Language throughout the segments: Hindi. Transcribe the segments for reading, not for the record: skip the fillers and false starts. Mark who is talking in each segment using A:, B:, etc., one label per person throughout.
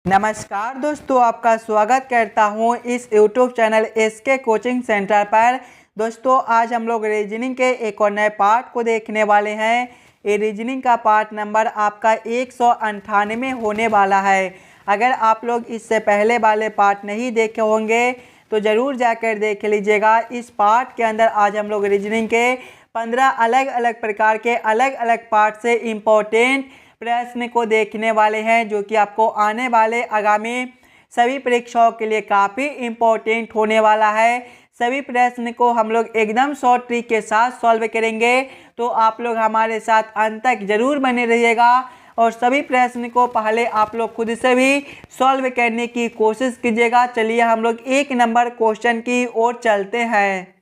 A: नमस्कार दोस्तों, आपका स्वागत करता हूं इस YouTube channel SK coaching centre पर। दोस्तों आज हम लोग रीजनिंग के एक और नए पार्ट को देखने वाले हैं। ये रीजनिंग का पार्ट नंबर आपका 198 होने वाला है। अगर आप लोग इससे पहले वाले पार्ट नहीं देखे होंगे तो ज़रूर जाकर देख लीजिएगा। इस पार्ट के अंदर आज हम लोग रीजनिंग के 15 अलग अलग प्रकार के अलग अलग पार्ट से इम्पोर्टेंट प्रश्न को देखने वाले हैं, जो कि आपको आने वाले आगामी सभी परीक्षाओं के लिए काफ़ी इम्पोर्टेंट होने वाला है। सभी प्रश्न को हम लोग एकदम शॉर्ट ट्रिक के साथ सॉल्व करेंगे, तो आप लोग हमारे साथ अंत तक जरूर बने रहिएगा और सभी प्रश्न को पहले आप लोग खुद से भी सॉल्व करने की कोशिश कीजिएगा। चलिए हम लोग 1 नंबर क्वेश्चन की ओर चलते हैं।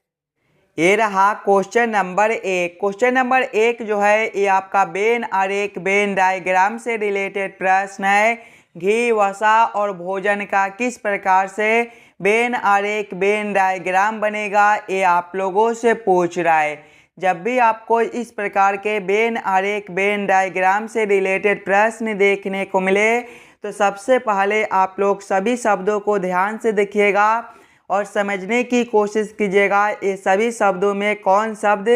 A: ये रहा क्वेश्चन नंबर 1। क्वेश्चन नंबर 1 जो है ये आपका वेन आरेख वेन डायग्राम से रिलेटेड प्रश्न है। घी, वसा और भोजन का किस प्रकार से वेन आरेख वेन डायग्राम बनेगा, ये आप लोगों से पूछ रहा है। जब भी आपको इस प्रकार के वेन आरेख वेन डायग्राम से रिलेटेड प्रश्न देखने को मिले तो सबसे पहले आप लोग सभी शब्दों को ध्यान से देखिएगा और समझने की कोशिश कीजिएगा ये सभी शब्दों में कौन शब्द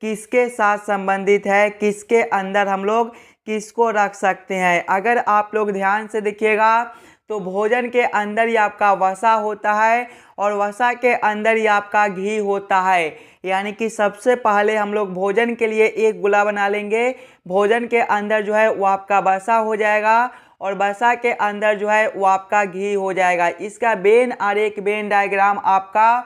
A: किसके साथ संबंधित है, किसके अंदर हम लोग किसको रख सकते हैं। अगर आप लोग ध्यान से देखिएगा तो भोजन के अंदर ही आपका वसा होता है और वसा के अंदर ही आपका घी होता है। यानी कि सबसे पहले हम लोग भोजन के लिए एक गोला बना लेंगे। भोजन के अंदर जो है वो आपका वसा हो जाएगा और वसा के अंदर जो है वो आपका घी हो जाएगा। इसका वेन आरेख वेन डायग्राम आपका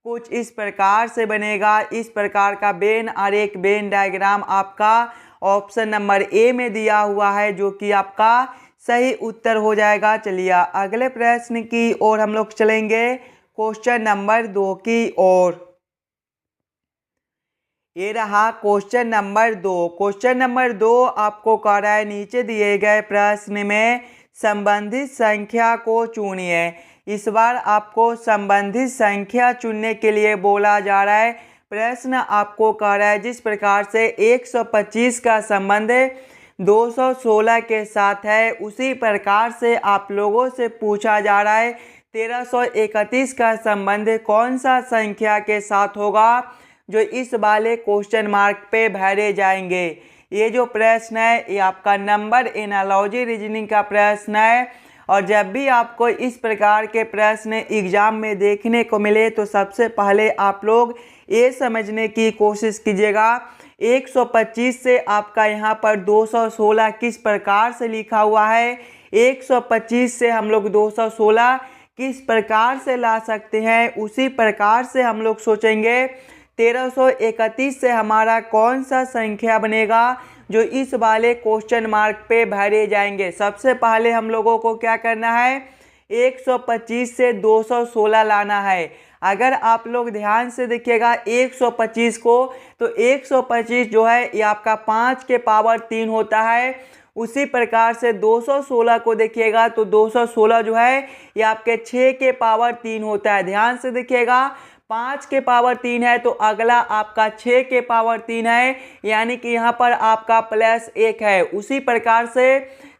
A: कुछ इस प्रकार से बनेगा। इस प्रकार का वेन आरेख वेन डायग्राम आपका ऑप्शन नंबर ए में दिया हुआ है, जो कि आपका सही उत्तर हो जाएगा। चलिए अगले प्रश्न की ओर हम लोग चलेंगे, क्वेश्चन नंबर 2 की ओर। ये रहा क्वेश्चन नंबर 2। क्वेश्चन नंबर 2 आपको कह रहा है नीचे दिए गए प्रश्न में संबंधित संख्या को चुनिए। इस बार आपको संबंधित संख्या चुनने के लिए बोला जा रहा है। प्रश्न आपको कह रहा है जिस प्रकार से 125 का संबंध 216 के साथ है, उसी प्रकार से आप लोगों से पूछा जा रहा है 1331 का संबंध कौन सा संख्या के साथ होगा, जो इस वाले क्वेश्चन मार्क पे भरे जाएंगे। ये जो प्रश्न है ये आपका नंबर एनालॉजी रीजनिंग का प्रश्न है। और जब भी आपको इस प्रकार के प्रश्न एग्जाम में देखने को मिले तो सबसे पहले आप लोग ये समझने की कोशिश कीजिएगा 125 से आपका यहाँ पर 216 किस प्रकार से लिखा हुआ है। 125 से हम लोग 216 किस प्रकार से ला सकते हैं, उसी प्रकार से हम लोग सोचेंगे 1331 से हमारा कौन सा संख्या बनेगा जो इस वाले क्वेश्चन मार्क पे भरे जाएंगे। सबसे पहले हम लोगों को क्या करना है, 125 से 216 लाना है। अगर आप लोग ध्यान से देखिएगा 125 को, तो 125 जो है ये आपका 5 के पावर 3 होता है। उसी प्रकार से 216 को देखिएगा तो 216 जो है ये आपके 6 के पावर 3 होता है। ध्यान से देखिएगा 5 के पावर 3 है तो अगला आपका 6 के पावर 3 है, यानी कि यहाँ पर आपका +1 है। उसी प्रकार से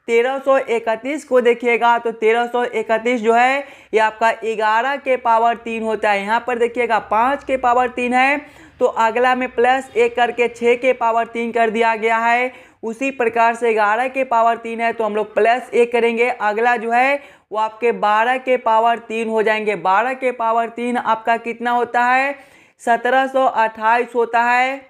A: 1331 को देखिएगा तो 1331 जो है ये आपका 11 के पावर 3 होता है। यहाँ पर देखिएगा 5 के पावर 3 है तो अगला में +1 करके 6 के पावर 3 कर दिया गया है। उसी प्रकार से 11 के पावर 3 है तो हम लोग +1 करेंगे, अगला जो है वो आपके 12 के पावर 3 हो जाएंगे। 12 के पावर 3 आपका कितना होता है, 1728 होता है।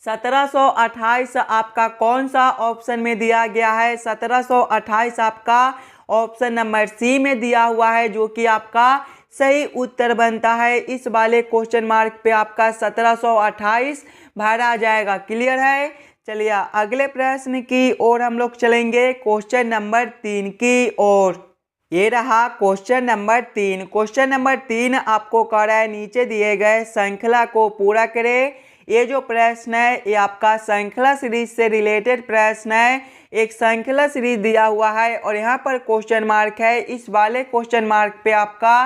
A: 1728 आपका कौन सा ऑप्शन में दिया गया है, 1728 आपका ऑप्शन नंबर सी में दिया हुआ है, जो कि आपका सही उत्तर बनता है। इस वाले क्वेश्चन मार्क पे आपका 1728 भरा जाएगा। क्लियर है। चलिए अगले प्रश्न की ओर हम लोग चलेंगे, क्वेश्चन नंबर 3 की ओर। ये रहा क्वेश्चन नंबर 3। क्वेश्चन नंबर 3 आपको कह रहा है नीचे दिए गए श्रृंखला को पूरा करें। ये जो प्रश्न है ये आपका श्रृंखला सीरीज से रिलेटेड प्रश्न है। एक श्रृंखला सीरीज दिया हुआ है और यहाँ पर क्वेश्चन मार्क है। इस वाले क्वेश्चन मार्क पे आपका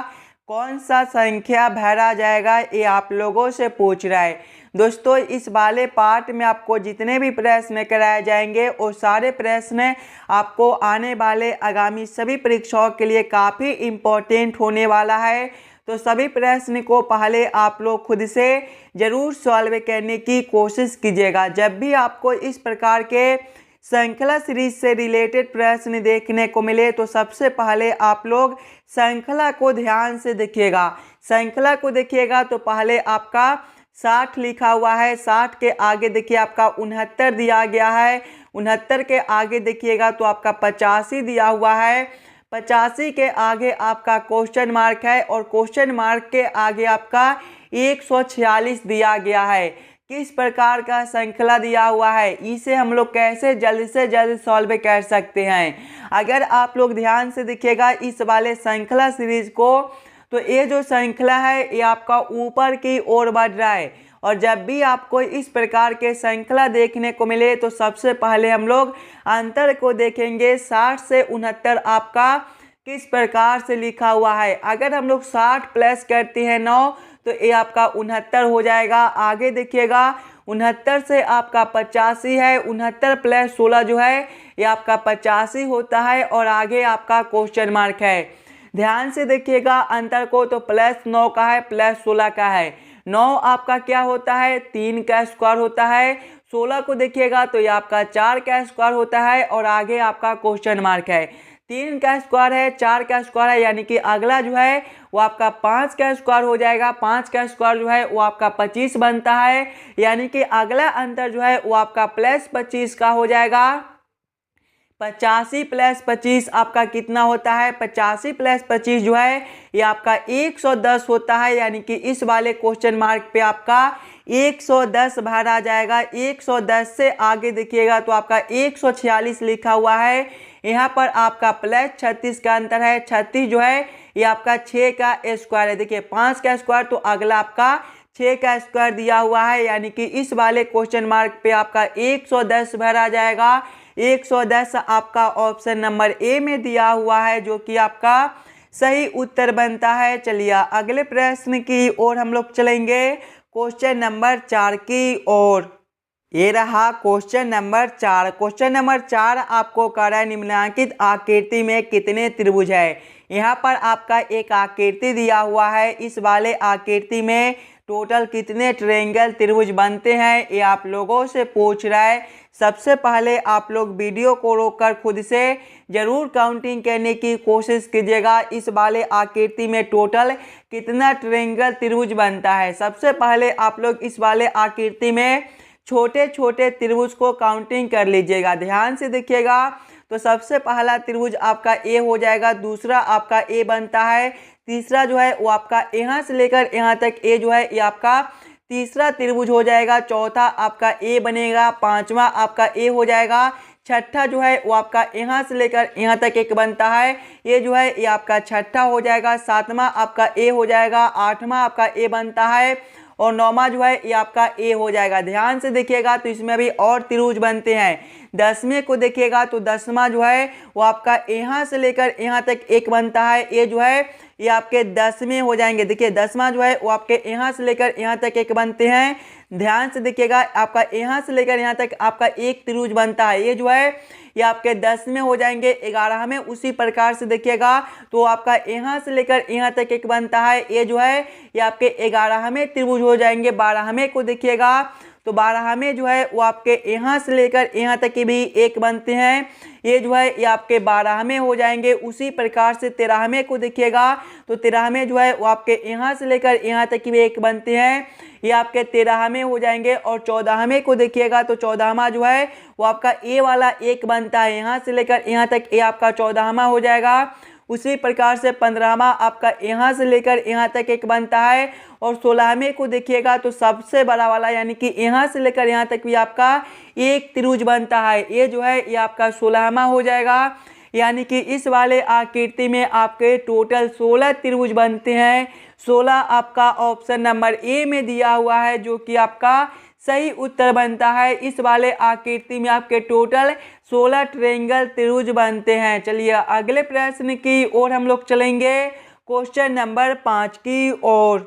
A: कौन सा संख्या भरा जाएगा, ये आप लोगों से पूछ रहा है। दोस्तों इस वाले पार्ट में आपको जितने भी प्रश्न कराए जाएंगे वो सारे प्रश्न आपको आने वाले आगामी सभी परीक्षाओं के लिए काफ़ी इम्पोर्टेंट होने वाला है। तो सभी प्रश्न को पहले आप लोग खुद से ज़रूर सॉल्व करने की कोशिश कीजिएगा। जब भी आपको इस प्रकार के श्रृंखला सीरीज से रिलेटेड प्रश्न देखने को मिले तो सबसे पहले आप लोग श्रृंखला को ध्यान से देखिएगा। श्रृंखला को देखिएगा तो पहले आपका 60 लिखा हुआ है, 60 के आगे देखिए आपका 69 दिया गया है, 69 के आगे देखिएगा तो आपका 85 दिया हुआ है, 85 के आगे आपका क्वेश्चन मार्क है और क्वेश्चन मार्क के आगे आपका 146 दिया गया है। किस प्रकार का श्रृंखला दिया हुआ है, इसे हम लोग कैसे जल्द से जल्द सॉल्व कर सकते हैं। अगर आप लोग ध्यान से देखिएगा इस वाले श्रृंखला सीरीज को तो ये जो श्रृंखला है ये आपका ऊपर की ओर बढ़ रहा है। और जब भी आपको इस प्रकार के श्रृंखला देखने को मिले तो सबसे पहले हम लोग अंतर को देखेंगे। 60 से 69 आपका किस प्रकार से लिखा हुआ है। अगर हम लोग 60 प्लस करते हैं 9 तो ये आपका 69 हो जाएगा। आगे देखिएगा 69 से आपका 85 है, 69 प्लस 16 जो है ये आपका 85 होता है और आगे आपका क्वेश्चन मार्क है। ध्यान से देखिएगा अंतर को तो +9 का है, +16 का है। 9 आपका क्या होता है, 3 का स्क्वायर होता है। 16 को देखिएगा तो ये आपका 4 का स्क्वायर होता है और आगे आपका क्वेश्चन मार्क है। 3 का स्क्वायर है, 4 का स्क्वायर है, यानी कि अगला जो है वो आपका 5 का स्क्वायर हो जाएगा। 5 का स्क्वायर जो है वो आपका 25 बनता है, यानी कि अगला अंतर जो है वो आपका +25 का हो जाएगा। 85 + 25 आपका कितना होता है, 85 + 25 जो है ये आपका 110 होता है, यानी कि इस वाले क्वेश्चन मार्क पे आपका 110 भरा जाएगा। 110 से आगे देखिएगा तो आपका 146 लिखा हुआ है। यहाँ पर आपका +36 का अंतर है। 36 जो है ये आपका 6 का स्क्वायर है। देखिए 5 का स्क्वायर तो अगला आपका 6 का स्क्वायर दिया हुआ है, यानी कि इस वाले क्वेश्चन मार्क पे आपका 110 भरा जाएगा। 110 आपका ऑप्शन नंबर ए में दिया हुआ है, जो कि आपका सही उत्तर बनता है। चलिए अगले प्रश्न की ओर हम लोग चलेंगे, क्वेश्चन नंबर 4 की ओर। ये रहा क्वेश्चन नंबर 4। क्वेश्चन नंबर 4 आपको कह रहा है निम्नलिखित आकृति में कितने त्रिभुज है। यहाँ पर आपका एक आकृति दिया हुआ है। इस वाले आकृति में टोटल कितने ट्रायंगल त्रिभुज बनते हैं ये आप लोगों से पूछ रहा है। सबसे पहले आप लोग वीडियो को रोककर खुद से ज़रूर काउंटिंग करने की कोशिश कीजिएगा। इस वाले आकृति में टोटल कितना ट्रायंगल त्रिभुज बनता है। सबसे पहले आप लोग इस वाले आकृति में छोटे छोटे त्रिभुज को काउंटिंग कर लीजिएगा। ध्यान से देखिएगा तो सबसे पहला त्रिभुज आपका ए हो जाएगा, दूसरा आपका ए बनता है, तीसरा जो है वो आपका यहाँ से लेकर यहाँ तक ए जो है ये आपका तीसरा त्रिभुज हो जाएगा, चौथा आपका ए बनेगा, पांचवा आपका ए हो जाएगा, छठा जो है वो आपका यहाँ से लेकर यहाँ तक एक बनता है, ये जो है ये आपका छठा हो जाएगा, सातवां आपका ए हो जाएगा, आठवां आपका ए बनता है और नौवां जो है ये आपका ए हो जाएगा। ध्यान से देखिएगा तो इसमें अभी और त्रिभुज बनते हैं। 10वें को देखिएगा तो 10वां जो है वो आपका यहाँ से लेकर यहाँ तक एक बनता है, ये जो है ये आपके 10वें हो जाएंगे। देखिए 10वां जो है वो आपके यहाँ से लेकर यहाँ तक एक बनते हैं। ध्यान से देखिएगा आपका यहाँ से लेकर यहाँ तक आपका एक त्रिभुज बनता है, ये जो है ये आपके 10वें हो जाएंगे। 11वें उसी प्रकार से देखिएगा तो आपका यहाँ से लेकर यहाँ तक एक बनता है, ये जो है ये आपके 11वें त्रिभुज हो जाएंगे। 12वें को देखिएगा तो 12वें जो है वो आपके यहाँ से लेकर यहाँ तक के भी एक बनते हैं, ये जो है ये आपके 12वें हो जाएंगे। उसी प्रकार से 13वें को देखिएगा तो 13वें जो है वो आपके यहाँ से लेकर यहाँ तक के भी एक बनते हैं, ये आपके 13वें हो जाएंगे। और 14वें को देखिएगा तो 14वां जो है वो आपका ए वाला एक बनता है, यहाँ से लेकर यहाँ तक ए आपका 14वां हो जाएगा। उसी प्रकार से 15वां आपका यहाँ से लेकर यहाँ तक एक बनता है। और 16वें को देखिएगा तो सबसे बड़ा वाला यानी कि यहाँ से लेकर यहाँ तक भी आपका एक त्रिभुज बनता है, ये जो है ये आपका 16वां हो जाएगा। यानी कि इस वाले आकृति में आपके टोटल 16 त्रिभुज बनते हैं। 16 आपका ऑप्शन नंबर ए में दिया हुआ है, जो कि आपका सही उत्तर बनता है। इस वाले आकृति में आपके टोटल 16 ट्रायंगल त्रिभुज बनते हैं। चलिए अगले प्रश्न की ओर हम लोग चलेंगे, क्वेश्चन नंबर 5 की ओर।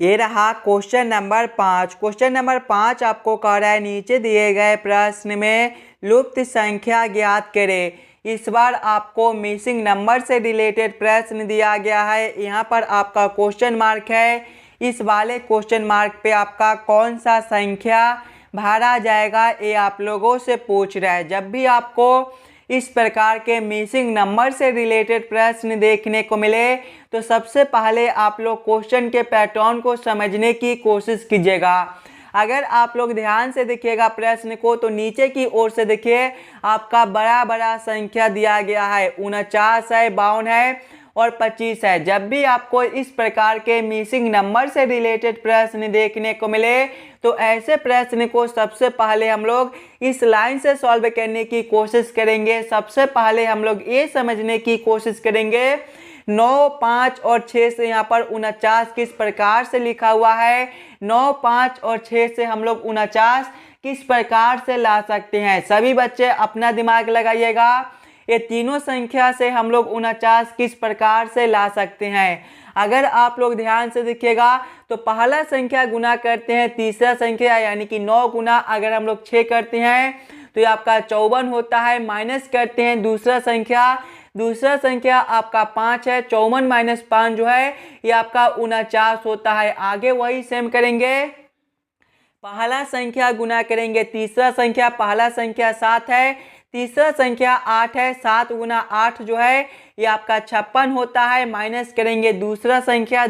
A: ये रहा क्वेश्चन नंबर 5। क्वेश्चन नंबर 5 आपको कह रहा है नीचे दिए गए प्रश्न में लुप्त संख्या ज्ञात करें। इस बार आपको मिसिंग नंबर से रिलेटेड प्रश्न दिया गया है। यहाँ पर आपका क्वेश्चन मार्क है। इस वाले क्वेश्चन मार्क पे आपका कौन सा संख्या भरा जाएगा ये आप लोगों से पूछ रहा है। जब भी आपको इस प्रकार के मिसिंग नंबर से रिलेटेड प्रश्न देखने को मिले तो सबसे पहले आप लोग क्वेश्चन के पैटर्न को समझने की कोशिश कीजिएगा। अगर आप लोग ध्यान से देखिएगा प्रश्न को तो नीचे की ओर से देखिए आपका बड़ा बड़ा संख्या दिया गया है, 49 है, 52 है और 25 है। जब भी आपको इस प्रकार के मिसिंग नंबर से रिलेटेड प्रश्न देखने को मिले तो ऐसे प्रश्न को सबसे पहले हम लोग इस लाइन से सॉल्व करने की कोशिश करेंगे। सबसे पहले हम लोग ये समझने की कोशिश करेंगे 9, 5 और 6 से यहाँ पर 49 किस प्रकार से लिखा हुआ है। 9, 5 और 6 से हम लोग 49 किस प्रकार से ला सकते हैं। सभी बच्चे अपना दिमाग लगाइएगा। ये तीनों संख्या से हम लोग 49 किस प्रकार से ला सकते हैं। अगर आप लोग ध्यान से देखिएगा तो पहला संख्या गुना करते हैं तीसरा संख्या यानी कि 9 गुना अगर हम लोग 6 करते हैं तो ये आपका 54 होता है। माइनस करते हैं दूसरा संख्या आपका 5 है। 54 माइनस 5 जो है ये आपका 49 होता है। आगे वही सेम करेंगे, पहला संख्या गुना करेंगे तीसरा संख्या, पहला संख्या 7 है, तीसरा संख्या 8 है। 7 गुना 8 जो है ये आपका 56 होता है। माइनस करेंगे दूसरा संख्या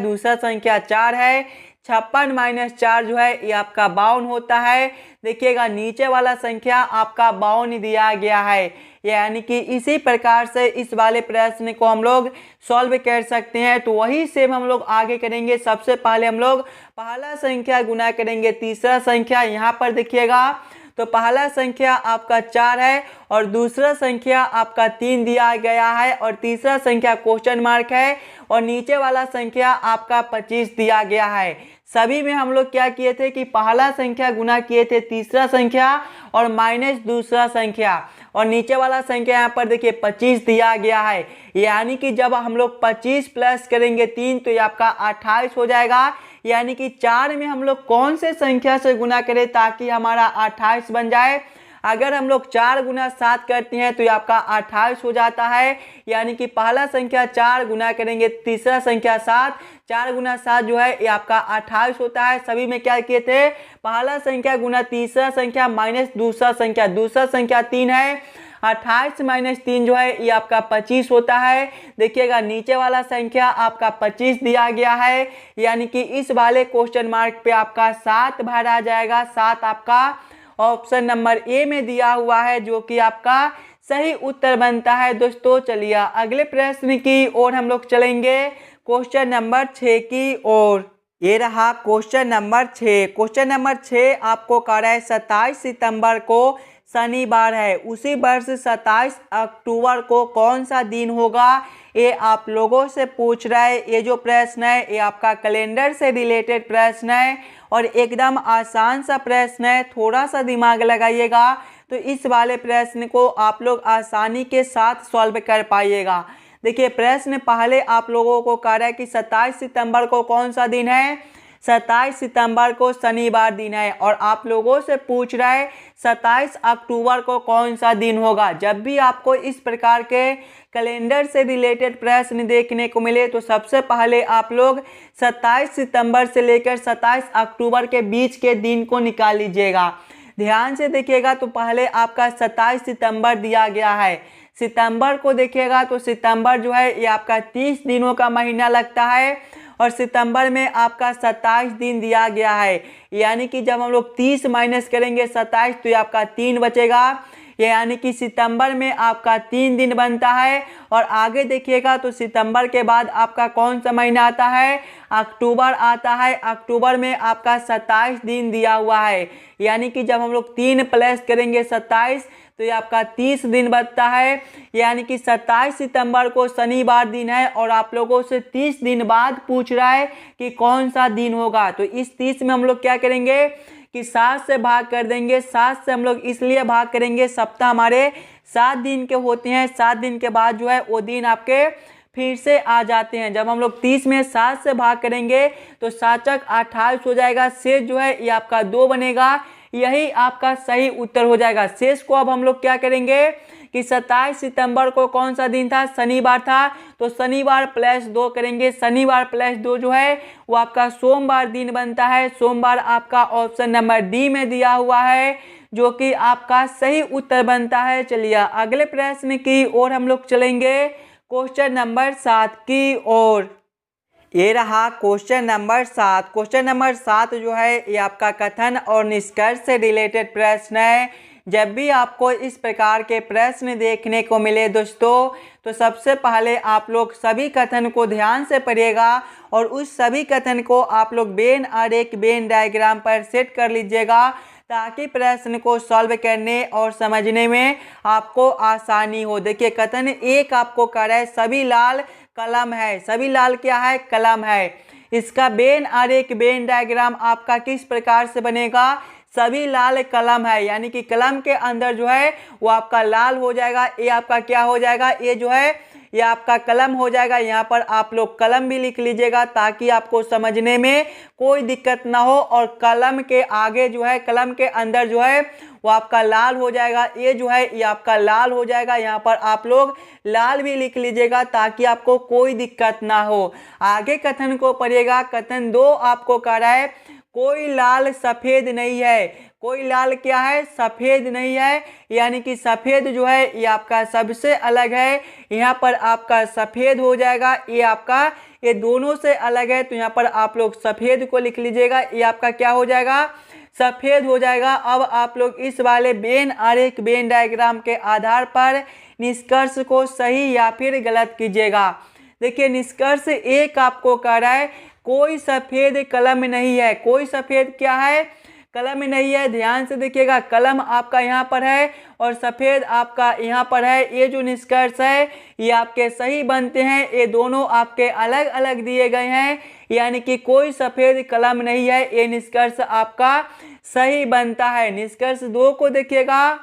A: 4 है। 56 माइनस 4 जो है ये आपका 52 होता है। देखिएगा नीचे वाला संख्या आपका 52 दिया गया है। यानी कि इसी प्रकार से इस वाले प्रश्न को हम लोग सॉल्व कर सकते हैं। तो वही सेम हम लोग आगे करेंगे। सबसे पहले हम लोग पहला संख्या गुना करेंगे तीसरा संख्या। यहाँ पर देखिएगा तो पहला संख्या आपका 4 है और दूसरा संख्या आपका 3 दिया गया है और तीसरा संख्या क्वेश्चन मार्क है और नीचे वाला संख्या आपका 25 दिया गया है। सभी में हम लोग क्या किए थे कि पहला संख्या गुना किए थे तीसरा संख्या और माइनस दूसरा संख्या और नीचे वाला संख्या यहाँ पर देखिए 25 दिया गया है। यानी कि जब हम लोग 25 प्लस करेंगे 3 तो ये आपका 28 हो जाएगा। यानी कि 4 में हम लोग कौन से संख्या से गुना करें ताकि हमारा 28 बन जाए। अगर हम लोग 4 गुना 7 करते हैं तो ये आपका 28 हो जाता है। यानी कि पहला संख्या 4 गुना करेंगे तीसरा संख्या 7, 4 गुना 7 जो है ये आपका 28 होता है। सभी में क्या किए थे, पहला संख्या गुना तीसरा संख्या माइनस दूसरा संख्या 3 है। 28 माइनस 3 जो है ये आपका 25 होता है। देखिएगा नीचे वाला संख्या आपका 25 दिया गया है। यानी कि इस वाले क्वेश्चन मार्क पे आपका 7 भरा जाएगा। 7 आपका ऑप्शन नंबर ए में दिया हुआ है जो कि आपका सही उत्तर बनता है। दोस्तों चलिए अगले प्रश्न की ओर हम लोग चलेंगे, क्वेश्चन नंबर 6 की ओर। ये रहा क्वेश्चन नंबर 6। क्वेश्चन नंबर 6 आपको कह रहा है 27 सितंबर को शनिवार है, उसी वर्ष 27 अक्टूबर को कौन सा दिन होगा, ये आप लोगों से पूछ रहा है। ये जो प्रश्न है ये आपका कैलेंडर से रिलेटेड प्रश्न है और एकदम आसान सा प्रश्न है। थोड़ा सा दिमाग लगाइएगा तो इस वाले प्रश्न को आप लोग आसानी के साथ सॉल्व कर पाइएगा। देखिए प्रश्न पहले आप लोगों को कह रहा है कि 27 सितंबर को कौन सा दिन है, 27 सितंबर को शनिवार दिन है और आप लोगों से पूछ रहा है 27 अक्टूबर को कौन सा दिन होगा। जब भी आपको इस प्रकार के कैलेंडर से रिलेटेड प्रश्न देखने को मिले तो सबसे पहले आप लोग 27 सितंबर से लेकर 27 अक्टूबर के बीच के दिन को निकाल लीजिएगा। ध्यान से देखिएगा तो पहले आपका 27 सितंबर दिया गया है। सितंबर को देखिएगा तो सितंबर जो है ये आपका 30 दिनों का महीना लगता है और सितंबर में आपका 27 दिन दिया गया है। यानी कि जब हम लोग 30 माइनस करेंगे 27 तो ये आपका 3 बचेगा। यानी कि सितंबर में आपका 3 दिन बनता है। और आगे देखिएगा तो सितंबर के बाद आपका कौन सा महीना आता है, अक्टूबर आता है। अक्टूबर में आपका 27 दिन दिया हुआ है। यानी कि जब हम लोग 3 प्लस करेंगे 27 तो ये आपका 30 दिन बनता है। यानी कि 27 सितंबर को शनिवार दिन है और आप लोगों से 30 दिन बाद पूछ रहा है कि कौन सा दिन होगा। तो इस 30 में हम लोग क्या करेंगे कि 7 से भाग कर देंगे। 7 से हम लोग इसलिए भाग करेंगे, सप्ताह हमारे 7 दिन के होते हैं। 7 दिन के बाद जो है वो दिन आपके फिर से आ जाते हैं। जब हम लोग 30 में 7 से भाग करेंगे तो 7 चक 28 हो जाएगा। शेष जो है ये आपका 2 बनेगा। यही आपका सही उत्तर हो जाएगा। शेष को अब हम लोग क्या करेंगे कि 27 सितंबर को कौन सा दिन था, शनिवार था, तो शनिवार प्लस 2 करेंगे। शनिवार प्लस 2 जो है वो आपका सोमवार दिन बनता है। सोमवार आपका ऑप्शन नंबर डी में दिया हुआ है, जो कि आपका सही उत्तर बनता है। चलिए अगले प्रश्न की ओर हम लोग चलेंगे, क्वेश्चन नंबर 7 की ओर। ये रहा क्वेश्चन नंबर 7। क्वेश्चन नंबर 7 जो है ये आपका कथन और निष्कर्ष से रिलेटेड प्रश्न है। जब भी आपको इस प्रकार के प्रश्न देखने को मिले दोस्तों, तो सबसे पहले आप लोग सभी कथन को ध्यान से पढ़िएगा और उस सभी कथन को आप लोग वेन आरेख वेन डायग्राम पर सेट कर लीजिएगा, ताकि प्रश्न को सॉल्व करने और समझने में आपको आसानी हो। देखिए कथन एक आपको कर रहा है सभी लाल कलम है। सभी लाल क्या है, कलम है। इसका वेन आरेख वेन डायग्राम आपका किस प्रकार से बनेगा, सभी लाल कलम है, यानी कि कलम के अंदर जो है वो आपका लाल हो जाएगा। ये आपका क्या हो जाएगा, ये जो है ये आपका कलम हो जाएगा। यहाँ पर आप लोग कलम भी लिख लीजिएगा ताकि आपको समझने में कोई दिक्कत ना हो। और कलम के आगे जो है, कलम के अंदर जो है वो आपका लाल हो जाएगा। ये जो है ये आपका लाल हो जाएगा। यहाँ पर आप लोग लाल भी लिख लीजिएगा ताकि आपको कोई दिक्कत ना हो। आगे कथन को पढ़िएगा। कथन 2 आपको कह रहा है कोई लाल सफेद नहीं है। कोई लाल क्या है, सफेद नहीं है, यानी कि सफेद जो है ये आपका सबसे अलग है। यहाँ पर आपका सफेद हो जाएगा। ये आपका ये दोनों से अलग है, तो यहाँ पर आप लोग सफेद को लिख लीजिएगा। ये आपका क्या हो जाएगा, सफेद हो जाएगा। अब आप लोग इस वाले वेन आरेख वेन डायग्राम के आधार पर निष्कर्ष को सही या फिर गलत कीजिएगा। देखिए निष्कर्ष एक आपको कह रहा है कोई सफेद कलम नहीं है। कोई सफेद क्या है, कलम नहीं है। ध्यान से देखिएगा, कलम आपका यहाँ पर है और सफेद आपका यहाँ पर है। ये जो निष्कर्ष है ये आपके सही बनते हैं। ये दोनों आपके अलग अलग दिए गए हैं, यानी कि कोई सफेद कलम नहीं है। ये निष्कर्ष आपका सही बनता है। निष्कर्ष 2 को देखिएगा,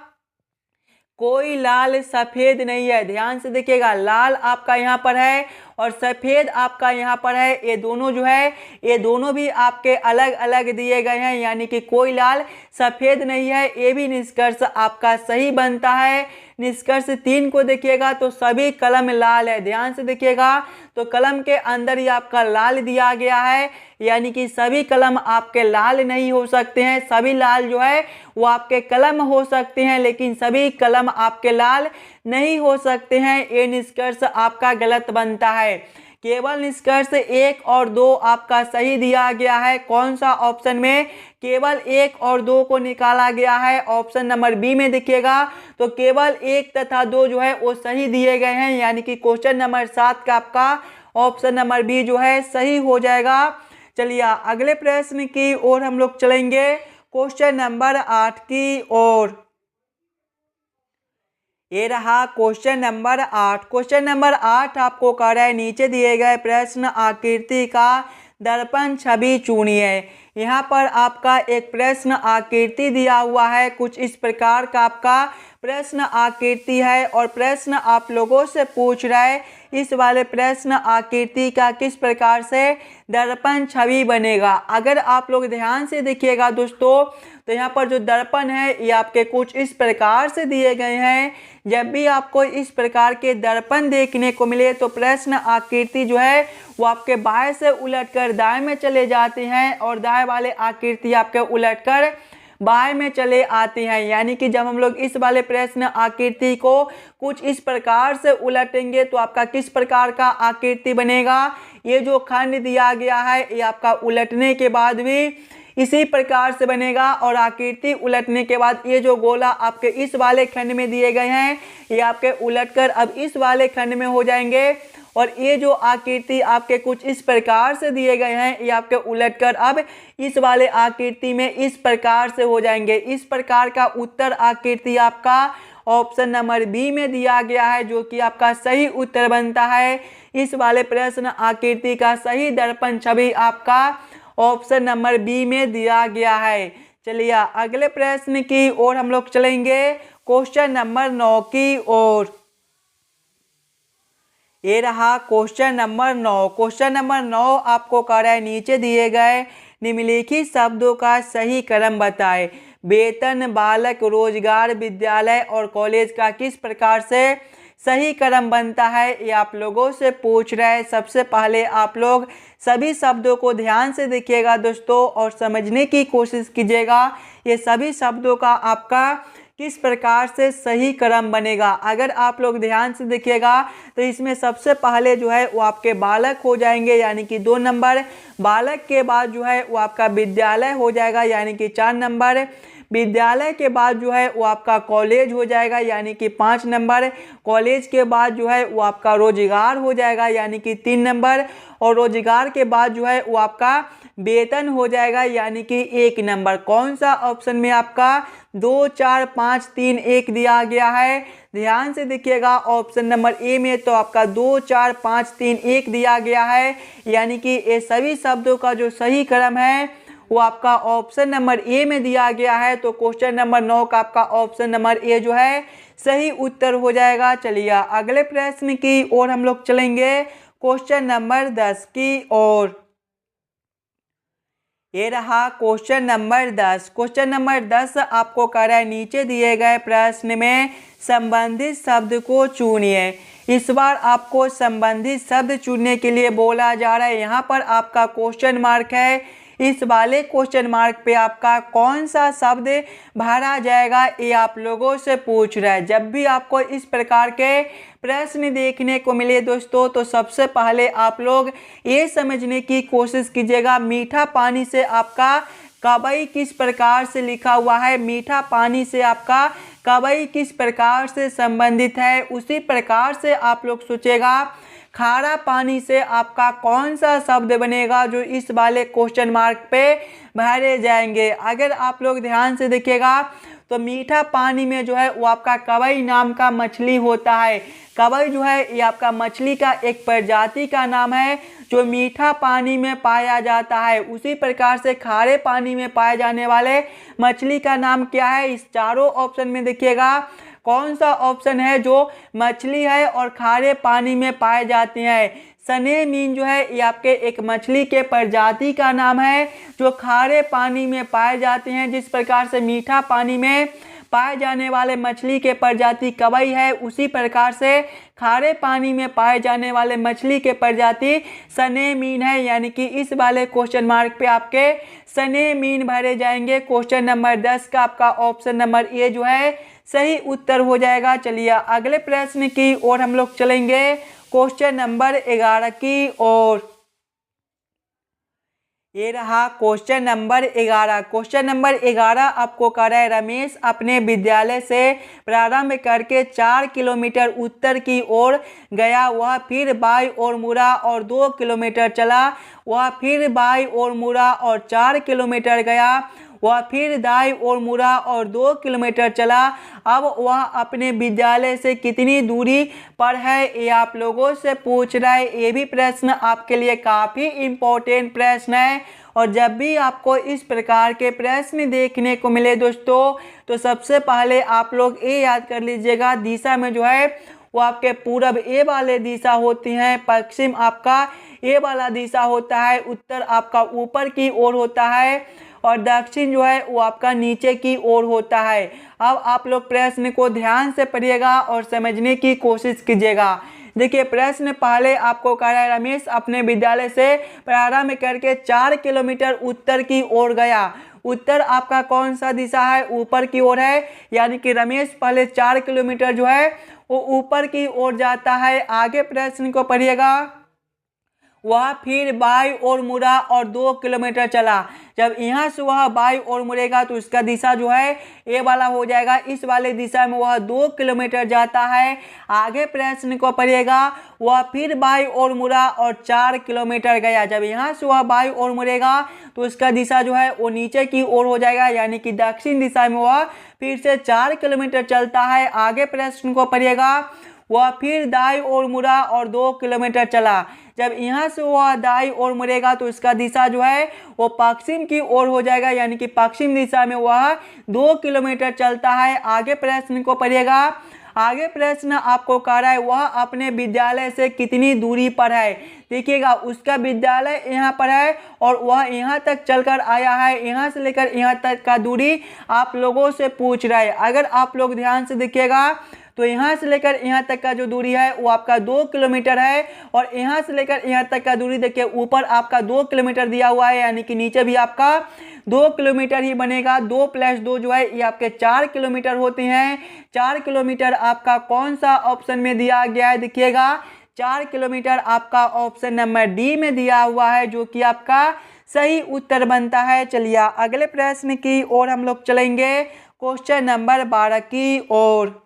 A: कोई लाल सफेद नहीं है। ध्यान से देखिएगा, लाल आपका यहाँ पर है और सफेद आपका यहाँ पर है। ये दोनों जो है ये दोनों भी आपके अलग अलग दिए गए हैं, यानी कि कोई लाल सफेद नहीं है। ये भी निष्कर्ष आपका सही बनता है। निष्कर्ष 3 को देखिएगा तो सभी कलम लाल है। ध्यान से देखिएगा तो कलम के अंदर ही आपका लाल दिया गया है, यानी कि सभी कलम आपके लाल नहीं हो सकते हैं। सभी लाल जो है वो आपके कलम हो सकते हैं, लेकिन सभी कलम आपके लाल नहीं हो सकते हैं। ये निष्कर्ष आपका गलत बनता है। केवल निष्कर्ष 1 और 2 आपका सही दिया गया है। कौन सा ऑप्शन में, केवल 1 और 2 को निकाला गया है। ऑप्शन नंबर बी में देखिएगा तो केवल 1 तथा 2 जो है वो सही दिए गए हैं, यानी कि क्वेश्चन नंबर 7 का आपका ऑप्शन नंबर बी जो है सही हो जाएगा। चलिए अगले प्रश्न की ओर हम लोग चलेंगे, क्वेश्चन नंबर 8 की ओर। ये रहा क्वेश्चन नंबर 8। क्वेश्चन नंबर 8 आपको कह रहा है नीचे दिए गए प्रश्न आकृति का दर्पण छवि चुनिए। यहाँ पर आपका एक प्रश्न आकृति दिया हुआ है। कुछ इस प्रकार का आपका प्रश्न आकृति है और प्रश्न आप लोगों से पूछ रहा है इस वाले प्रश्न आकृति का किस प्रकार से दर्पण छवि बनेगा। अगर आप लोग ध्यान से देखिएगा दोस्तों, तो यहाँ पर जो दर्पण है ये आपके कुछ इस प्रकार से दिए गए हैं। जब भी आपको इस प्रकार के दर्पण देखने को मिले तो प्रश्न आकृति जो है वो आपके बाएं से उलटकर दाएं में चले जाते हैं और दाएं वाले आकृति आपके उलटकर बाएं में चले आती हैं। यानी कि जब हम लोग इस वाले प्रश्न आकृति को कुछ इस प्रकार से उलटेंगे तो आपका किस प्रकार का आकृति बनेगा। ये जो खंड दिया गया है ये आपका उलटने के बाद भी इसी प्रकार से बनेगा और आकृति उलटने के बाद ये जो गोला आपके इस वाले खंड में दिए गए हैं ये आपके उलटकर अब इस वाले खंड में हो जाएंगे और ये जो आकृति आपके कुछ इस प्रकार से दिए गए हैं ये आपके उलटकर अब इस वाले आकृति में इस प्रकार से हो जाएंगे। इस प्रकार का उत्तर आकृति आपका ऑप्शन नंबर बी में दिया गया है, जो कि आपका सही उत्तर बनता है। इस वाले प्रश्न आकृति का सही दर्पण छवि आपका ऑप्शन नंबर बी में दिया गया है। चलिए अगले प्रश्न की ओर हम लोग चलेंगे, क्वेश्चन नंबर 9 की ओर। ये रहा क्वेश्चन नंबर 9। क्वेश्चन नंबर 9 आपको कह रहा है नीचे दिए गए निम्नलिखित शब्दों का सही क्रम बताएं। वेतन, बालक, रोजगार, विद्यालय और कॉलेज का किस प्रकार से सही क्रम बनता है, ये आप लोगों से पूछ रहे हैं। सबसे पहले आप लोग सभी शब्दों को ध्यान से देखिएगा दोस्तों और समझने की कोशिश कीजिएगा ये सभी शब्दों का आपका किस प्रकार से सही क्रम बनेगा। अगर आप लोग ध्यान से देखिएगा तो इसमें सबसे पहले जो है वो आपके बालक हो जाएंगे यानी कि 2 नंबर। बालक के बाद जो है वो आपका विद्यालय हो जाएगा यानी कि 4 नंबर। विद्यालय के बाद जो है वो आपका कॉलेज हो जाएगा यानी कि 5 नंबर। कॉलेज के बाद जो है वो आपका रोजगार हो जाएगा यानी कि 3 नंबर। और रोजगार के बाद जो है वो आपका वेतन हो जाएगा यानी कि 1 नंबर। कौन सा ऑप्शन में आपका 2, 4, 5, 3, 1 दिया गया है? ध्यान से देखिएगा ऑप्शन नंबर ए में तो आपका 2, 4, 5, 3, 1 दिया गया है यानी कि ये सभी शब्दों का जो सही क्रम है वो आपका ऑप्शन नंबर ए में दिया गया है। तो क्वेश्चन नंबर 9 का आपका ऑप्शन नंबर ए जो है सही उत्तर हो जाएगा। चलिए अगले प्रश्न की ओर हम लोग चलेंगे, क्वेश्चन नंबर 10 की ओर। ये रहा क्वेश्चन नंबर 10। क्वेश्चन नंबर 10 आपको कह रहा है नीचे दिए गए प्रश्न में संबंधित शब्द को चुनिए। इस बार आपको संबंधित शब्द चुनने के लिए बोला जा रहा है। यहाँ पर आपका क्वेश्चन मार्क है। इस वाले क्वेश्चन मार्क पे आपका कौन सा शब्द भरा जाएगा ये आप लोगों से पूछ रहा है। जब भी आपको इस प्रकार के प्रश्न देखने को मिले दोस्तों तो सबसे पहले आप लोग ये समझने की कोशिश कीजिएगा मीठा पानी से आपका कवई किस प्रकार से लिखा हुआ है। मीठा पानी से आपका कवई किस प्रकार से संबंधित है, उसी प्रकार से आप लोग सोचेगा खारा पानी से आपका कौन सा शब्द बनेगा जो इस वाले क्वेश्चन मार्क पे भरे जाएंगे। अगर आप लोग ध्यान से देखिएगा तो मीठा पानी में जो है वो आपका कवई नाम का मछली होता है। कवई जो है ये आपका मछली का एक प्रजाति का नाम है जो मीठा पानी में पाया जाता है। उसी प्रकार से खारे पानी में पाए जाने वाले मछली का नाम क्या है? इस चारों ऑप्शन में देखिएगा कौन सा ऑप्शन है जो मछली है और खारे पानी में पाए जाती हैं। सने मीन जो है ये आपके एक मछली के प्रजाति का नाम है जो खारे पानी में पाए जाते हैं। जिस प्रकार से मीठा पानी में पाए जाने वाले मछली के प्रजाति कवई है, उसी प्रकार से खारे पानी में पाए जाने वाले मछली के प्रजाति सने मीन है। यानी कि इस वाले क्वेश्चन मार्क पे आपके सने मीन भरे जाएंगे। क्वेश्चन नंबर 10 का आपका ऑप्शन नंबर ए जो है सही उत्तर हो जाएगा। चलिए अगले प्रश्न की ओर हम लोग चलेंगे, क्वेश्चन नंबर 11 की ओर। ये रहा क्वेश्चन नंबर 11। क्वेश्चन नंबर 11 आपको कह रहा है रमेश अपने विद्यालय से प्रारंभ करके 4 किलोमीटर उत्तर की ओर गया। वह फिर बाई ओर मुड़ा और 2 किलोमीटर चला। वह फिर बाई ओर मुड़ा और 4 किलोमीटर गया। वह फिर दाईं ओर मुड़ा और 2 किलोमीटर चला। अब वह अपने विद्यालय से कितनी दूरी पर है, ये आप लोगों से पूछ रहा है। ये भी प्रश्न आपके लिए काफ़ी इम्पोर्टेंट प्रश्न है। और जब भी आपको इस प्रकार के प्रश्न देखने को मिले दोस्तों तो सबसे पहले आप लोग ये याद कर लीजिएगा दिशा में जो है वो आपके पूरब ए वाले दिशा होती हैं, पश्चिम आपका ए वाला दिशा होता है, उत्तर आपका ऊपर की ओर होता है और दक्षिण जो है वो आपका नीचे की ओर होता है। अब आप लोग प्रश्न को ध्यान से पढ़िएगा और समझने की कोशिश कीजिएगा। देखिए प्रश्न पहले आपको कह रहा है रमेश अपने विद्यालय से प्रारंभ करके 4 किलोमीटर उत्तर की ओर गया। उत्तर आपका कौन सा दिशा है? ऊपर की ओर है। यानी कि रमेश पहले 4 किलोमीटर जो है वो ऊपर की ओर जाता है। आगे प्रश्न को पढ़िएगा। वह फिर बाई ओर मुड़ा और 2 किलोमीटर चला। जब यहाँ से वह बाई ओर मुड़ेगा तो इसका दिशा जो है ए वाला हो जाएगा। इस वाले दिशा में वह 2 किलोमीटर जाता है। आगे प्रश्न को पढ़िएगा। वह फिर बाई ओर मुड़ा और 4 किलोमीटर गया। जब यहाँ से वह बाई ओर मुड़ेगा तो इसका दिशा जो है वो नीचे की ओर हो जाएगा। यानी कि दक्षिण दिशा में वह फिर से 4 किलोमीटर चलता है। आगे प्रश्न को पढ़िएगा। वह फिर दाईं ओर मुड़ा और 2 किलोमीटर चला। जब यहाँ से वह दाईं ओर मुड़ेगा तो इसका दिशा जो है वो पश्चिम की ओर हो जाएगा। यानी कि पश्चिम दिशा में वह 2 किलोमीटर चलता है। आगे प्रश्न को पढ़िएगा। आगे प्रश्न आपको कह रहा है वह अपने विद्यालय से कितनी दूरी पर है। देखिएगा उसका विद्यालय यहाँ पर है और वह यहाँ तक चलकर आया है, यहाँ से लेकर यहाँ तक का दूरी आप लोगों से पूछ रहा है। अगर आप लोग ध्यान से देखिएगा तो यहाँ से लेकर यहाँ तक का जो दूरी है वो आपका 2 किलोमीटर है और यहाँ से लेकर यहाँ तक का दूरी देखिए ऊपर आपका 2 किलोमीटर दिया हुआ है, यानी कि नीचे भी आपका 2 किलोमीटर ही बनेगा। 2 + 2 जो है ये आपके 4 किलोमीटर होते हैं। 4 किलोमीटर आपका कौन सा ऑप्शन में दिया गया है, देखिएगा 4 किलोमीटर आपका ऑप्शन नंबर डी में दिया हुआ है, जो कि आपका सही उत्तर बनता है। चलिए अगले प्रश्न की ओर हम लोग चलेंगे, क्वेश्चन नंबर 12 की ओर।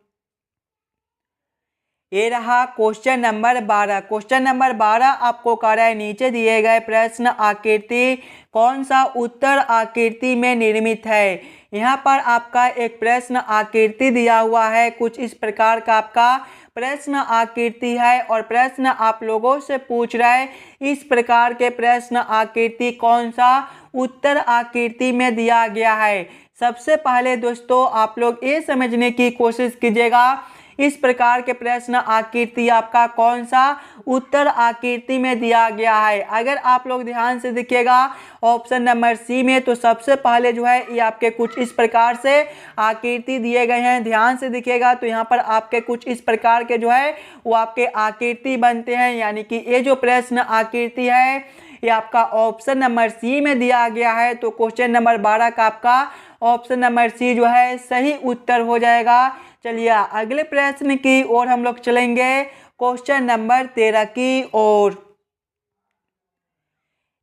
A: ये रहा क्वेश्चन नंबर 12। क्वेश्चन नंबर 12 आपको कह रहा है नीचे दिए गए प्रश्न आकृति कौन सा उत्तर आकृति में निर्मित है। यहाँ पर आपका एक प्रश्न आकृति दिया हुआ है, कुछ इस प्रकार का आपका प्रश्न आकृति है और प्रश्न आप लोगों से पूछ रहा है इस प्रकार के प्रश्न आकृति कौन सा उत्तर आकृति में दिया गया है। सबसे पहले दोस्तों आप लोग ये समझने की कोशिश कीजिएगा इस प्रकार के प्रश्न आकृति आपका कौन सा उत्तर आकृति में दिया गया है। अगर आप लोग ध्यान से देखिएगा ऑप्शन नंबर सी में, तो सबसे पहले जो है ये आपके कुछ इस प्रकार से आकृति दिए गए हैं। ध्यान से देखिएगा तो यहाँ पर आपके कुछ इस प्रकार के जो है वो आपके आकृति बनते हैं, यानी कि ये जो प्रश्न आकृति है ये आपका ऑप्शन नंबर सी में दिया गया है। तो क्वेश्चन नंबर 12 का आपका ऑप्शन नंबर सी जो है सही उत्तर हो जाएगा। चलिए अगले प्रश्न की ओर हम लोग चलेंगे, क्वेश्चन नंबर 13 की ओर।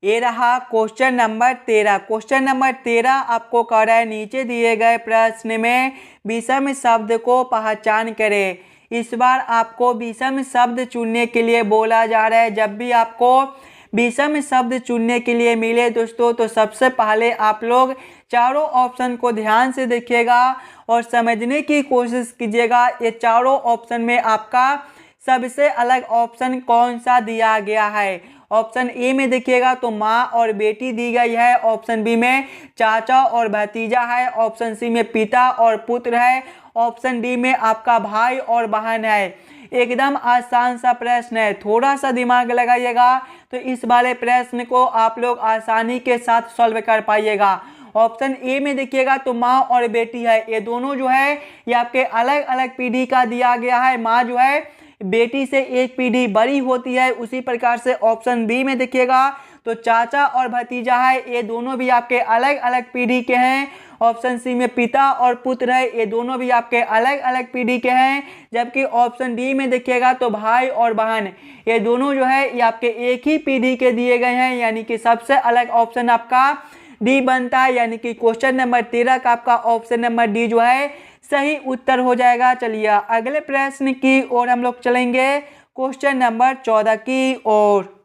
A: ये रहा क्वेश्चन नंबर 13। क्वेश्चन नंबर 13 आपको कह रहा है नीचे दिए गए प्रश्न में विषम शब्द को पहचान करें। इस बार आपको विषम शब्द चुनने के लिए बोला जा रहा है। जब भी आपको विषम शब्द चुनने के लिए मिले दोस्तों, तो सबसे पहले आप लोग चारों ऑप्शन को ध्यान से देखिएगा और समझने की कोशिश कीजिएगा ये चारों ऑप्शन में आपका सबसे अलग ऑप्शन कौन सा दिया गया है। ऑप्शन ए में देखिएगा तो माँ और बेटी दी गई है, ऑप्शन बी में चाचा और भतीजा है, ऑप्शन सी में पिता और पुत्र है, ऑप्शन डी में आपका भाई और बहन है। एकदम आसान सा प्रश्न है, थोड़ा सा दिमाग लगाइएगा तो इस वाले प्रश्न को आप लोग आसानी के साथ सॉल्व कर पाइएगा। ऑप्शन ए में देखिएगा तो माँ और बेटी है, ये दोनों जो है ये आपके अलग अलग पीढ़ी का दिया गया है। माँ जो है बेटी से एक पीढ़ी बड़ी होती है। उसी प्रकार से ऑप्शन बी में देखिएगा तो चाचा और भतीजा है, ये दोनों भी आपके अलग अलग पीढ़ी के हैं। ऑप्शन सी में पिता और पुत्र है, ये दोनों भी आपके अलग अलग पीढ़ी के हैं। जबकि ऑप्शन डी में देखिएगा तो भाई और बहन, ये दोनों जो है ये आपके एक ही पीढ़ी के दिए गए हैं, यानी कि सबसे अलग ऑप्शन आपका डी बनता है, यानी कि क्वेश्चन नंबर 13 का आपका ऑप्शन नंबर डी जो है सही उत्तर हो जाएगा। चलिए अगले प्रश्न की ओर हम लोग चलेंगे, क्वेश्चन नंबर 14 की ओर।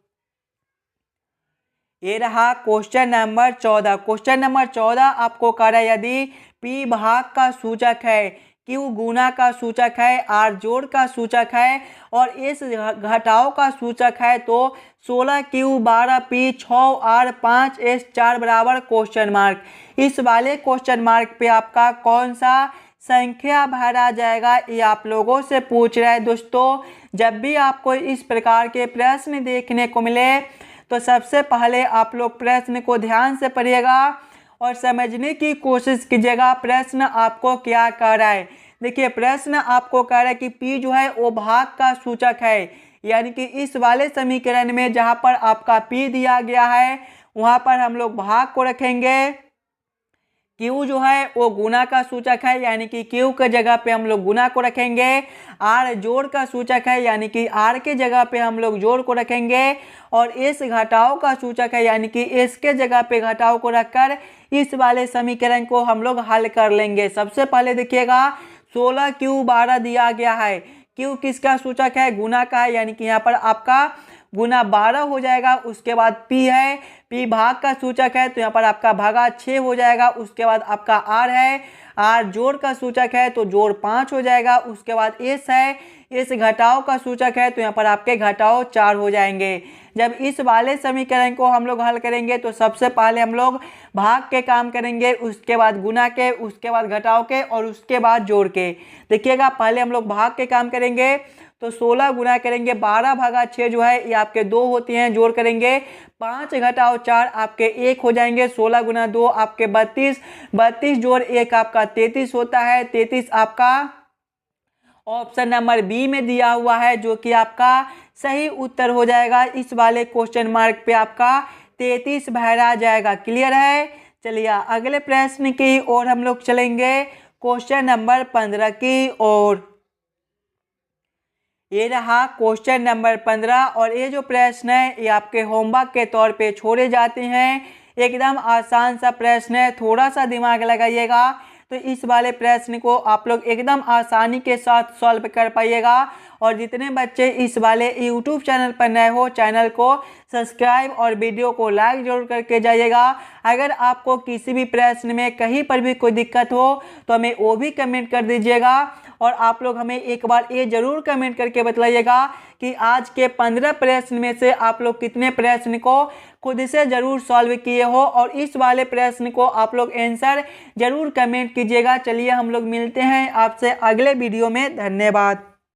A: ये रहा क्वेश्चन नंबर 14। क्वेश्चन नंबर 14 आपको कह रहा है यदि पी भाग का सूचक है, क्यू गुना का सूचक है, आर जोड़ का सूचक है और एस घटाव का सूचक है, तो 16 क्यू 12 पी 6 आर 5 एस 4 बराबर क्वेश्चन मार्क। इस वाले क्वेश्चन मार्क पे आपका कौन सा संख्या भरा जाएगा ये आप लोगों से पूछ रहा है। दोस्तों जब भी आपको इस प्रकार के प्रश्न देखने को मिले तो सबसे पहले आप लोग प्रश्न को ध्यान से पढ़िएगा और समझने की कोशिश कीजिएगा प्रश्न आपको क्या कह रहा है। देखिए प्रश्न आपको कह रहा है कि P जो है वो भाग का सूचक है, यानी कि इस वाले समीकरण में जहाँ पर आपका P दिया गया है वहाँ पर हम लोग भाग को रखेंगे। Q जो है वो गुना का सूचक है, यानी कि Q के जगह पे हम लोग गुना को रखेंगे। R जोड़ का सूचक है, यानी कि R के जगह पे हम लोग जोड़ को रखेंगे। और S घटाव का सूचक है, यानी कि S के जगह पे घटाव को रखकर इस वाले समीकरण को हम लोग हल कर लेंगे। सबसे पहले देखिएगा 16 Q 12 दिया गया है, Q किसका सूचक है, गुना का है, यानी कि यहाँ पर आपका गुना 12 हो जाएगा। उसके बाद P है, P भाग का सूचक है तो यहाँ पर आपका भागा 6 हो जाएगा। उसके बाद आपका R है, आर जोड़ का सूचक है तो जोड़ 5 हो जाएगा। उसके बाद एस है, एस घटाव का सूचक है तो यहाँ पर आपके घटाव 4 हो जाएंगे। जब इस वाले समीकरण को हम लोग हल करेंगे तो सबसे पहले हम लोग भाग के काम करेंगे, उसके बाद गुना के, उसके बाद घटाव के और उसके बाद जोड़ के। देखिएगा पहले हम लोग भाग के काम करेंगे तो 16 गुना करेंगे 12/6 जो है ये आपके 2 होती हैं, जोड़ करेंगे 5 घटाव 4 आपके 1 हो जाएंगे। 16 गुना 2 आपके 32, 32 जोड़ 1 आपका 33 होता है। 33 आपका ऑप्शन नंबर बी में दिया हुआ है जो कि आपका सही उत्तर हो जाएगा। इस वाले क्वेश्चन मार्क पे आपका 33 भरा जाएगा। क्लियर है। चलिए अगले प्रश्न की ओर हम लोग चलेंगे, क्वेश्चन नंबर 15 की ओर। ये रहा क्वेश्चन नंबर 15 और ये जो प्रश्न है ये आपके होमवर्क के तौर पे छोड़े जाते हैं। एकदम आसान सा प्रश्न है, थोड़ा सा दिमाग लगाइएगा तो इस वाले प्रश्न को आप लोग एकदम आसानी के साथ सॉल्व कर पाइएगा। और जितने बच्चे इस वाले YouTube चैनल पर नए हो, चैनल को सब्सक्राइब और वीडियो को लाइक जरूर करके जाइएगा। अगर आपको किसी भी प्रश्न में कहीं पर भी कोई दिक्कत हो तो हमें वो भी कमेंट कर दीजिएगा। और आप लोग हमें एक बार ये जरूर कमेंट करके बताइएगा कि आज के 15 प्रश्न में से आप लोग कितने प्रश्न को खुद से जरूर सॉल्व किए हो और इस वाले प्रश्न को आप लोग आंसर जरूर कमेंट कीजिएगा। चलिए हम लोग मिलते हैं आपसे अगले वीडियो में। धन्यवाद।